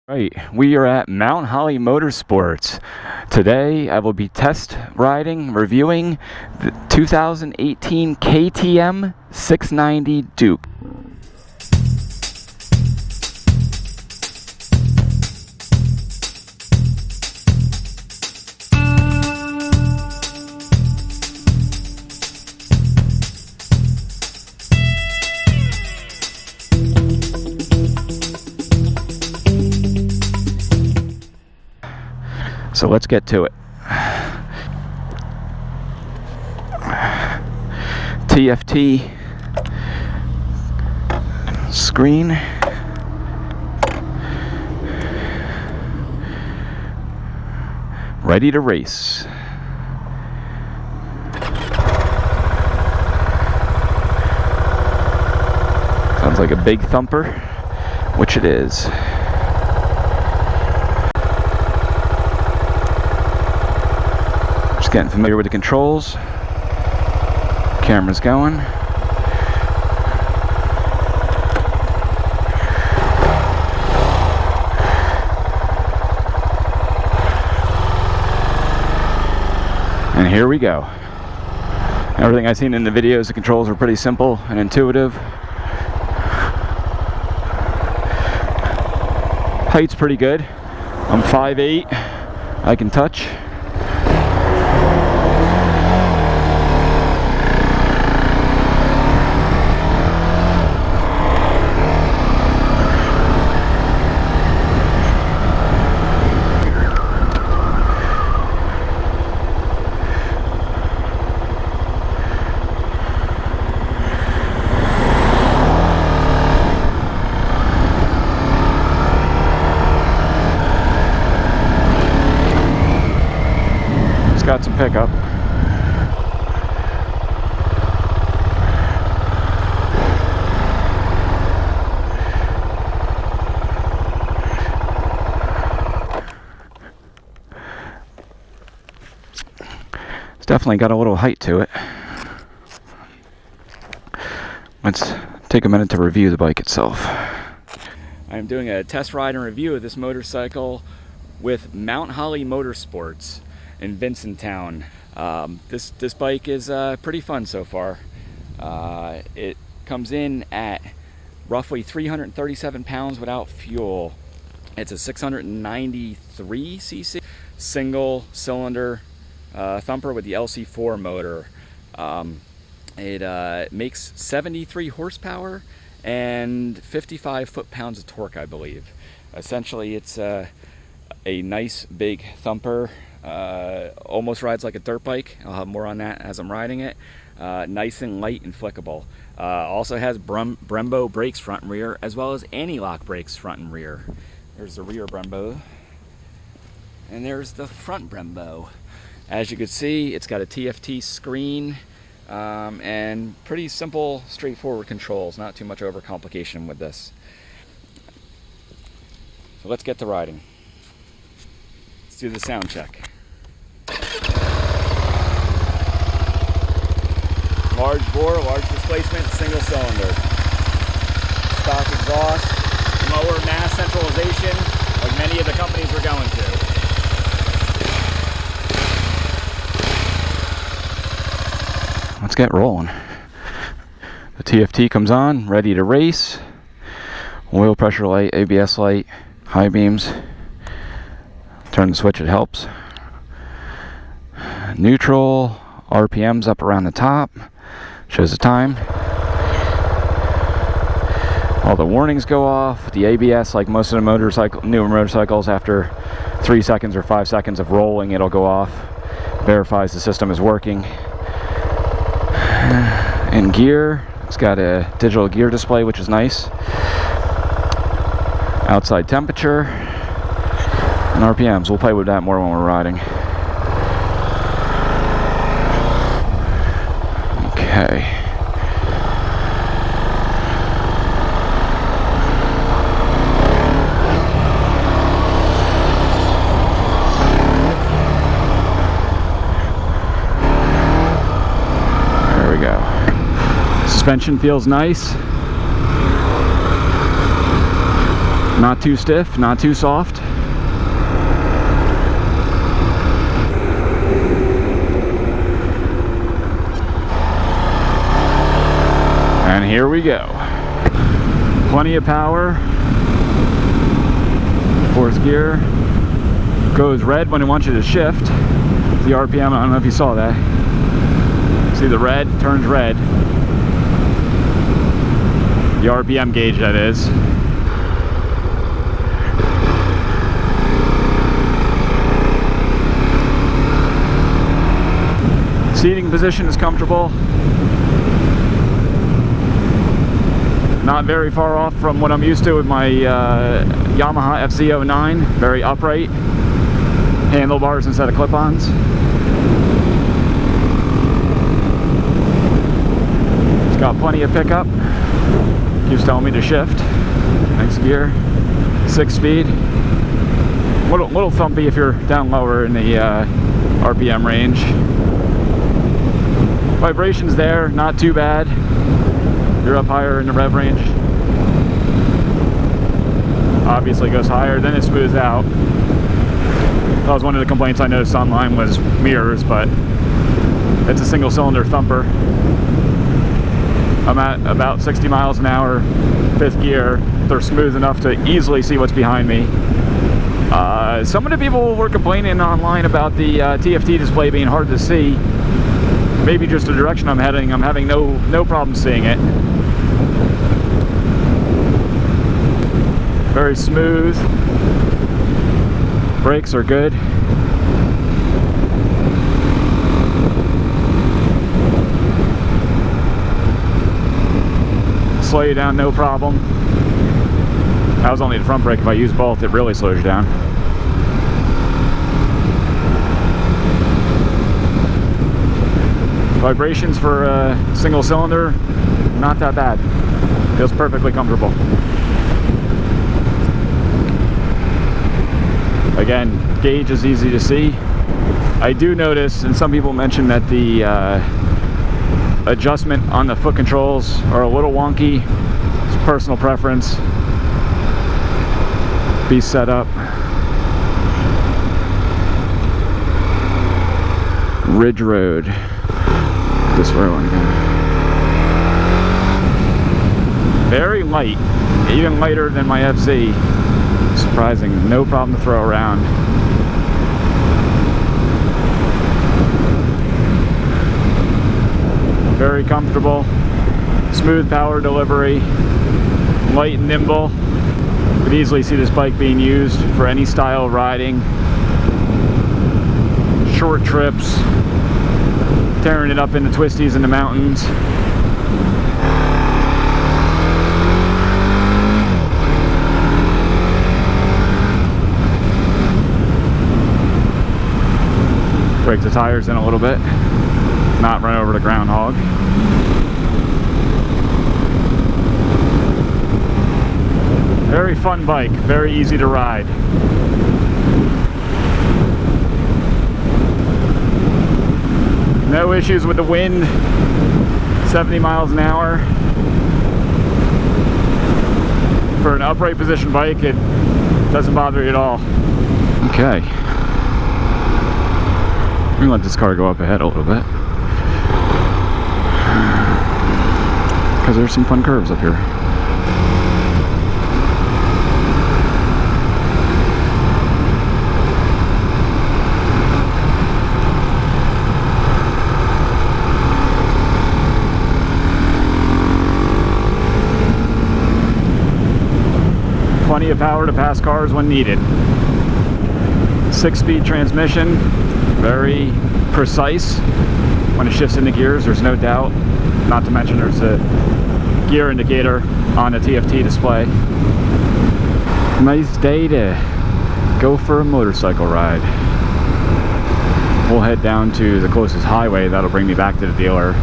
Right, we are at Mount Holly Motorsports. Today I will be test riding, reviewing the 2018 KTM 690 Duke. So let's get to it. TFT screen. Ready to race. Sounds like a big thumper, which it is. Getting familiar with the controls. Camera's going. And here we go. Everything I've seen in the videos, the controls are pretty simple and intuitive. Height's pretty good. I'm 5'8". I can touch. Got some pickup. It's definitely got a little height to it. Let's take a minute to review the bike itself. I'm doing a test ride and review of this motorcycle with Mount Holly Motorsports in Vincenttown. This bike is pretty fun so far. It comes in at roughly 337 pounds without fuel. It's a 693cc single cylinder thumper with the LC4 motor. It makes 73 horsepower and 55 foot-pounds of torque, I believe. Essentially, it's a nice big thumper. Almost rides like a dirt bike. I'll have more on that as I'm riding it. Nice and light and flickable. Also has Brembo brakes front and rear, as well as anti-lock brakes front and rear. There's the rear Brembo, and there's the front Brembo. As you can see, it's got a TFT screen and pretty simple, straightforward controls. Not too much overcomplication with this. So let's get to riding. Let's do the sound check. Large bore, large displacement, single cylinder. Stock exhaust, lower mass centralization, like many of the companies we're going to. Let's get rolling. The TFT comes on, ready to race. Oil pressure light, ABS light, high beams. Turn the switch, it helps. Neutral, RPMs up around the top. Shows the time. All the warnings go off. The ABS, like most of the newer motorcycles, after 3 seconds or 5 seconds of rolling, it'll go off. Verifies the system is working. In gear, it's got a digital gear display, which is nice. Outside temperature and RPMs. We'll play with that more when we're riding. Okay. There we go. Suspension feels nice. Not too stiff, not too soft. And here we go. Plenty of power. Fourth gear. Goes red when it wants you to shift. The RPM, I don't know if you saw that. See the red? Turns red. The RPM gauge, that is. Seating position is comfortable. Not very far off from what I'm used to with my Yamaha FZ09. Very upright. Handlebars instead of clip-ons. It's got plenty of pickup. Keeps telling me to shift. Next gear. 6-speed. Little thumpy if you're down lower in the RPM range. Vibrations there, not too bad. You're up higher in the rev range. Obviously goes higher, then it smooths out. That was one of the complaints I noticed online was mirrors, but it's a single cylinder thumper. I'm at about 60 miles an hour, 5th gear. They're smooth enough to easily see what's behind me. Some of the people were complaining online about the TFT display being hard to see. Maybe just the direction I'm heading. I'm having no problem seeing it. Very smooth. Brakes are good. Slow you down, no problem. That was only the front brake. If I use both, it really slows you down. Vibrations for a single cylinder, not that bad. Feels perfectly comfortable. Again, gauge is easy to see. I do notice, and some people mentioned that the adjustment on the foot controls are a little wonky. It's personal preference. Be set up. Ridge Road. This way I want to go. Very light, even lighter than my FZ. Surprising, no problem to throw around. Very comfortable, smooth power delivery, light and nimble. You could easily see this bike being used for any style of riding. Short trips, tearing it up into twisties in the mountains. Break the tires in a little bit, not run over the groundhog. Very fun bike, very easy to ride. No issues with the wind, 70 miles an hour. For an upright position bike, it doesn't bother you at all. Okay. I'm gonna let this car go up ahead a little bit. Because there's some fun curves up here. Plenty of power to pass cars when needed. 6-speed transmission, very precise when it shifts into gears, there's no doubt. Not to mention there's a gear indicator on the TFT display. Nice day to go for a motorcycle ride. We'll head down to the closest highway that'll bring me back to the dealer.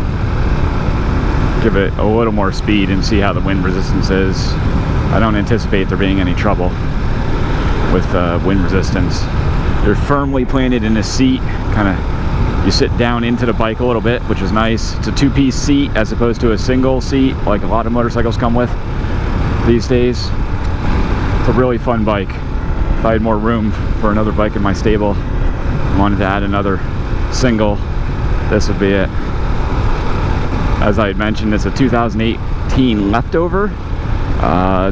Give it a little more speed and see how the wind resistance is. I don't anticipate there being any trouble with wind resistance. They're firmly planted in the seat, kind of, you sit down into the bike a little bit, which is nice. It's a 2-piece seat as opposed to a single seat like a lot of motorcycles come with these days. It's a really fun bike. If I had more room for another bike in my stable, wanted to add another single, this would be it. As I had mentioned, it's a 2018 leftover.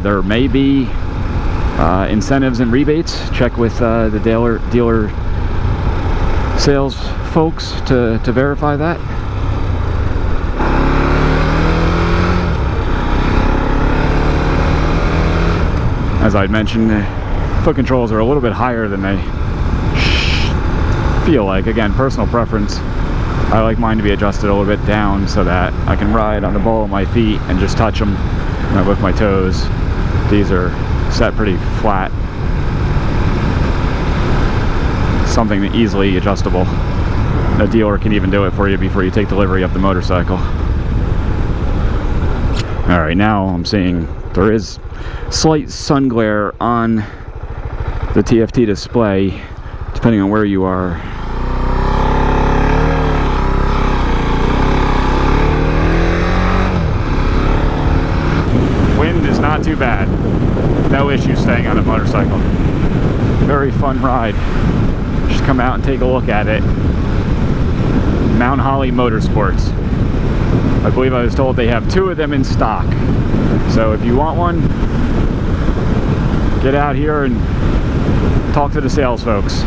There may be incentives and rebates. Check with the dealer sales folks to verify that. As I had mentioned, foot controls are a little bit higher than they feel like. Again, personal preference. I like mine to be adjusted a little bit down so that I can ride on the ball of my feet and just touch them with my toes. These are set pretty flat. Something easily adjustable. The dealer can even do it for you before you take delivery of the motorcycle. Alright, now I'm seeing there is slight sun glare on the TFT display, depending on where you are. Wind is not too bad. No issue staying on a motorcycle. Very fun ride. Just come out and take a look at it. Mount Holly Motorsports. I believe I was told they have 2 of them in stock. So if you want one, get out here and talk to the sales folks.